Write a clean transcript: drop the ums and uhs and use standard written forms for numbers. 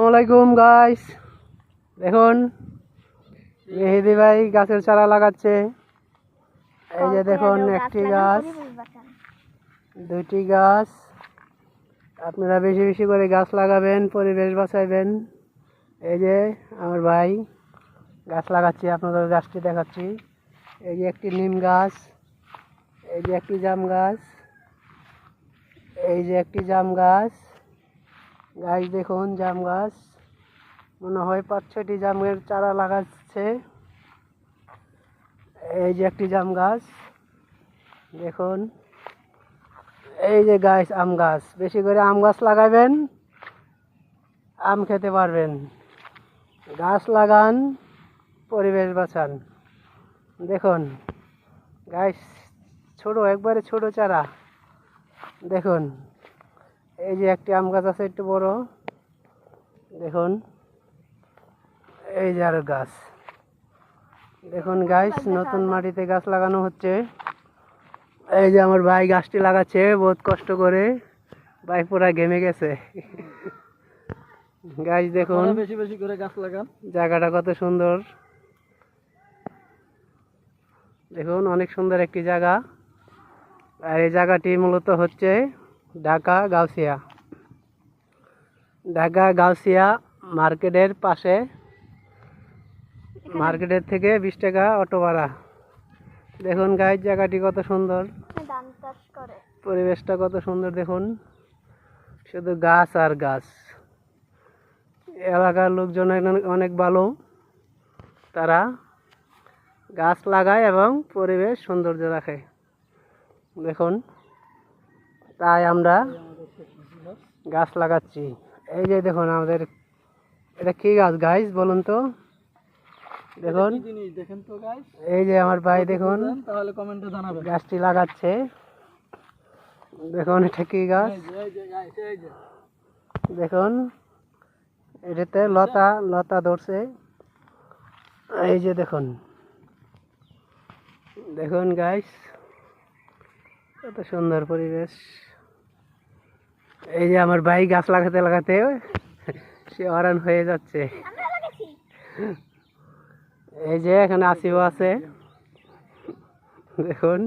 আসসালামাইকুম গাইস, দেখুন মেহেদি ভাই গাছের চারা লাগাচ্ছে। এই যে দেখুন, একটি গাছ, দুইটি গাছ। আপনারা বেশি বেশি করে গাছ লাগাবেন, পরিবেশ বাঁচাইবেন। এই যে আমার ভাই গাছ লাগাচ্ছি, আপনাদের গাছটি দেখাচ্ছি। এই যে একটি নিম গাছ, এই যে একটি জাম গাছ, এই যে একটি জাম গাছ। গাছ দেখুন, জাম গাছ মনে হয় 5-6টি জামের চারা লাগাচ্ছে। এই যে একটি জাম গাছ দেখুন। এই যে গাছ, আম গাছ। বেশি করে আম গাছ লাগাবেন, আম খেতে পারবেন। গাছ লাগান, পরিবেশ বাঁচান। দেখুন গাছ ছোট, একবারে ছোট চারা। দেখুন এই যে একটি আম গাছ আছে, একটু বড়। দেখুন এই যে আরো গাছ। দেখুন গাছ, নতুন মাটিতে গাছ লাগানো হচ্ছে। এই যে আমার ভাই গাছটি লাগাচ্ছে বহুত কষ্ট করে, ভাই পুরা ঘেমে গেছে। গাছ দেখুন, বেশি বেশি করে গাছ লাগান। জায়গাটা কত সুন্দর দেখুন, অনেক সুন্দর একটি জায়গা। আর এই জায়গাটি মূলত হচ্ছে ঢাকা গাউসিয়া। ঢাকা গাউসিয়া মার্কেটের পাশে। মার্কেটের থেকে 20 টাকা অটো ভাড়া। দেখুন গাছ, জায়গাটি কত সুন্দর, পরিবেশটা কত সুন্দর। দেখুন শুধু গাছ আর গাছ। এলাকার লোকজন অনেক ভালো, তারা গাছ লাগায় এবং পরিবেশ সৌন্দর্য রাখে। দেখুন তাই আমরা গাছ লাগাচ্ছি। এই যে দেখুন আমাদের, এটা কি গাছ গাইস বলুন তো? দেখুন দেখেন তো গাইস, এই যে আমার ভাই দেখুন তাহলে কমেন্টে জানাবেন। গাছটি লাগাচ্ছে। দেখুন এটা কি গাছ, দেখুন এটাতে লতা লতা ধরছে। এই যে দেখুন, দেখুন গাইস কত সুন্দর পরিবেশ। এই যে আমার ভাই গাছ লাগাতে লাগাতে সে অরান হয়ে যাচ্ছে। এই যে এখানে আসিও আছে, দেখুন।